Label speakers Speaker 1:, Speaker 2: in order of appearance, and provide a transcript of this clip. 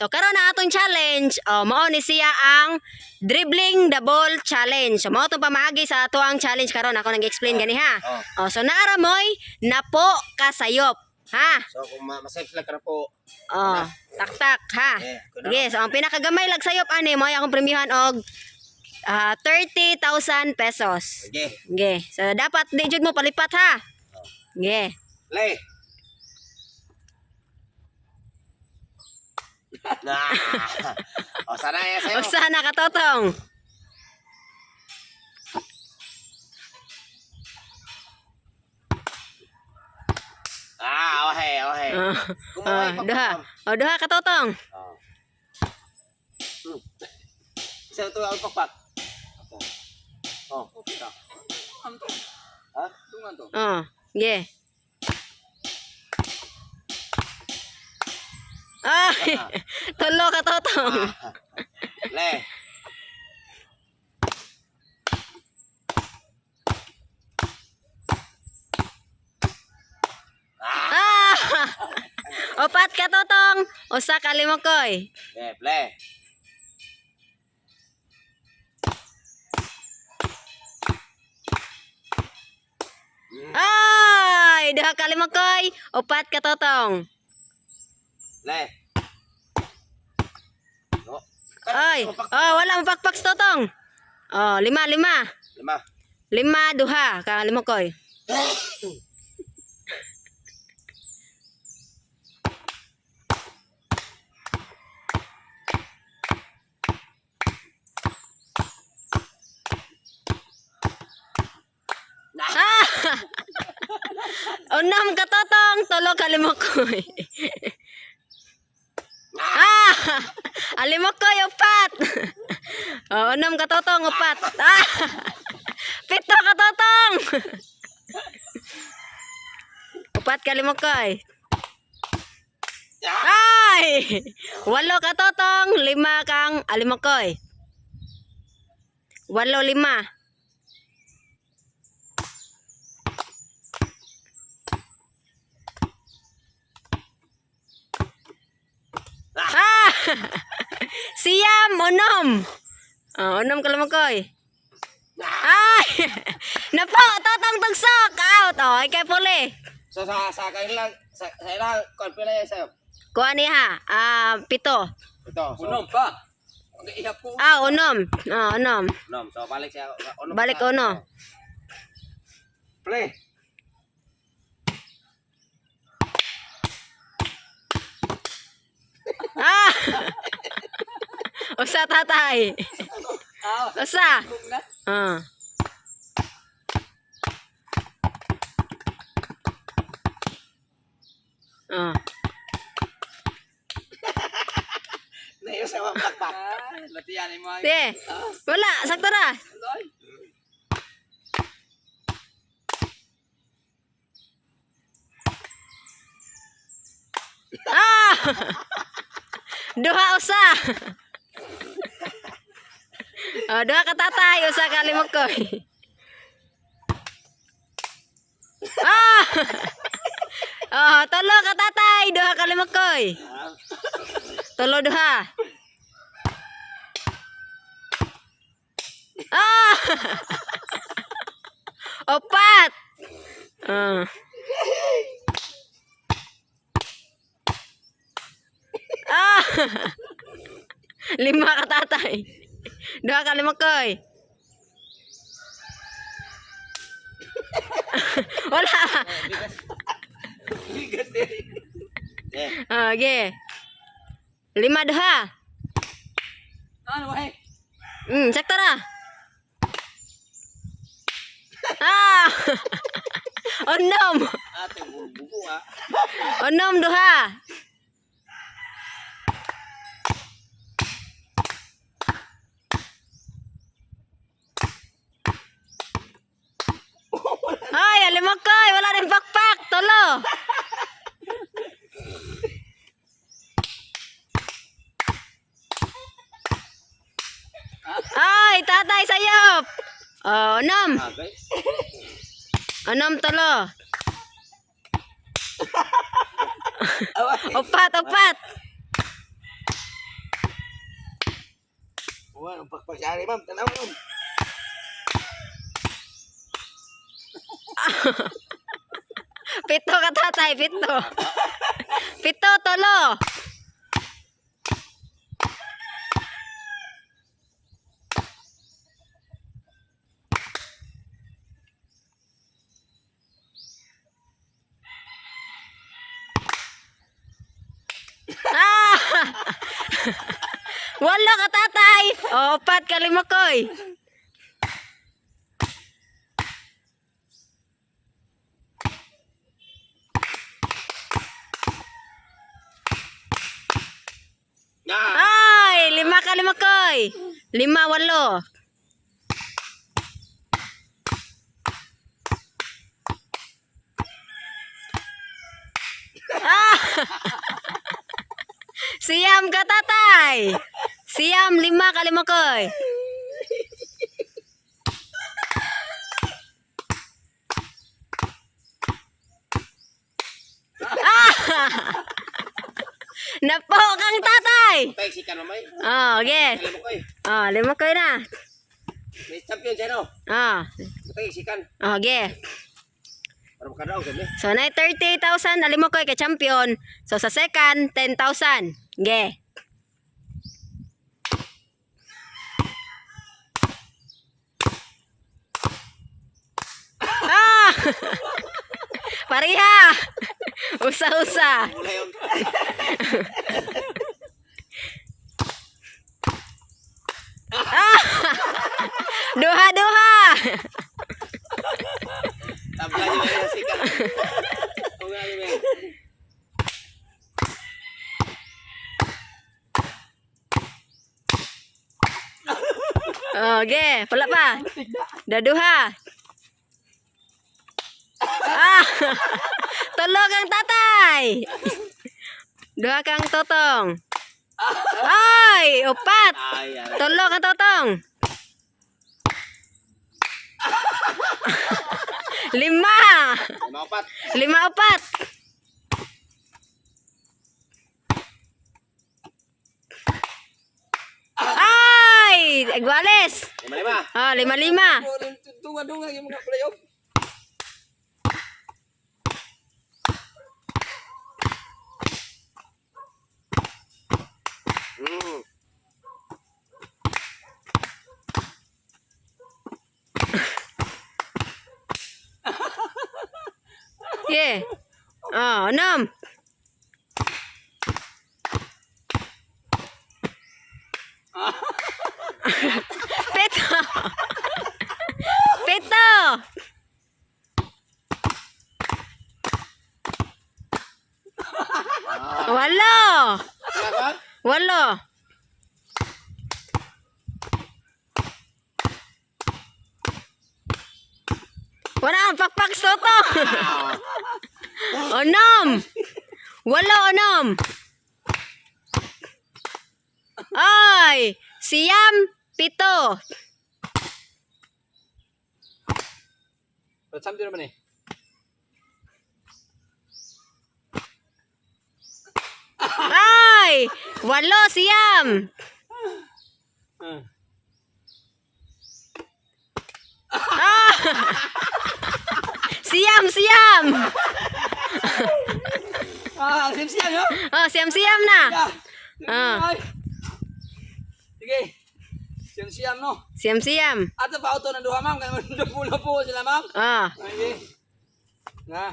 Speaker 1: So karon na atong challenge, mao ni siya ang dribbling the ball challenge. So mao tong pamaagi sa ato ang challenge karon, ako nag-explain gani ha. So naara moy napo kasayop, ha?
Speaker 2: So kung masayop lang ka na po.
Speaker 1: Tak ha. Sige, so ang pinakagamay lag sayop ani mo akong premiuhan og 30,000 pesos.
Speaker 2: Sige.
Speaker 1: Okay. So dapat di jud mo palipat ha. Okay.
Speaker 2: Play. Nah. Sana ya sayo.
Speaker 1: Usa na katotong.
Speaker 2: Okay.
Speaker 1: Duha katotong.
Speaker 2: Isa to ang pakpak. Kita. Ha? Tungan to.
Speaker 1: Yeah. Ay, tulo katotong.
Speaker 2: Le.
Speaker 1: Opat katotong. Usa ka limokoy.
Speaker 2: Play.
Speaker 1: Ay, duha ka limokoy. Opat katotong.
Speaker 2: Le.
Speaker 1: Ay, wala mapakpak sa totong. 5. 5 duha ka limokoy. Unam katotong, tulo ka limokoy. Alimokoy upat. Unam katotong upat. 7 katotong. Upat ka limokoy. Ay! 8 katotong, 5 kang alimokoy. 8, 5. Siyam, unom. Unom ka limokoy. Ay! Napo, totong tugsok. Out. Ikay puli.
Speaker 2: So sa kain lang, sa ilang kon pila ya sayo.
Speaker 1: Kuha niya ha. 7.
Speaker 2: Ito. Unom pa. Ihap ko.
Speaker 1: Unom. Unom.
Speaker 2: Unom. So balik siya.
Speaker 1: Balik uno.
Speaker 2: Play.
Speaker 1: Usa tatay. Usa.
Speaker 2: Nayo sa pakpak. Latihan mo ay.
Speaker 1: Te. Wala, sakto ra. Duha usa. Duha ka tatay, usa ka limokoy. Tulo ka tatay, duha ka limokoy. Tulo duha. Opat. 5 ka tatay. Duha ka limokoy. Wala. Okay. 5 duha. Sakto ra. Unom. Unom duha. Ay, limokoy, wala rin pakpak. Tulo. Ay, tatay sayop. Unom. Unom tulo. Upat.
Speaker 2: Wala, pagpasyari, ma'am. Tanaw, ma'am.
Speaker 1: Pito ka tatay, pito. Pito, tolo. Ah! Walo ka tatay. O, upat ka lima koy.
Speaker 2: Ah!
Speaker 1: Ay, lima ka lima koy. Lima, walo. Ah! Siyam ka tatay. Siyam, lima ka lima koy. Ah! Napo kang tatay.
Speaker 2: Patay si Kanomay.
Speaker 1: Oh, okay.
Speaker 2: Alam mo ko eh.
Speaker 1: Oh, lima koy na.
Speaker 2: May champion siya, no?
Speaker 1: Ah,
Speaker 2: Patay si Kan.
Speaker 1: okay.
Speaker 2: Para makadaw, sabi.
Speaker 1: So, na 30,000 alim mo koy kay champion. So, sa second, 10,000. Okay. Ah! Pariha! Usa-usa.
Speaker 2: Mula yun.
Speaker 1: Ah! Duha-duha.
Speaker 2: Tabla niyo yan si Kan. Kung ano ba yan.
Speaker 1: Okay, pala pa. Daduha. Ah! Tulo kang tatay. Duha kang totong. Ay, upat.
Speaker 2: Ay, ay.
Speaker 1: Tulo kang totong. Lima.
Speaker 2: May maupat.
Speaker 1: Lima upat. Ay, iguales.
Speaker 2: Lima-lima.
Speaker 1: Oh, lima-lima.
Speaker 2: Tunga-tunga yung mga playoff. Hmm.
Speaker 1: Yeah. Oh, enam. Pito. Pito. Walo.
Speaker 2: Kenapa?
Speaker 1: Walo. Wala ang pakpak soto. Onom. Walo onom. Ay, siyam, pito.
Speaker 2: Champion naman eh.
Speaker 1: Ay, walo, siyam. Ah! Siyam, siyam.
Speaker 2: Ah, siap-siap ya.
Speaker 1: Oh, siyam-siyam na. Ah.
Speaker 2: Ay. Sige. Siap-siap no.
Speaker 1: Siyam-siyam.
Speaker 2: Ato pa auto ng duha ma'am kaya 20 po sila ma'am.
Speaker 1: Ah.
Speaker 2: Sige. Na.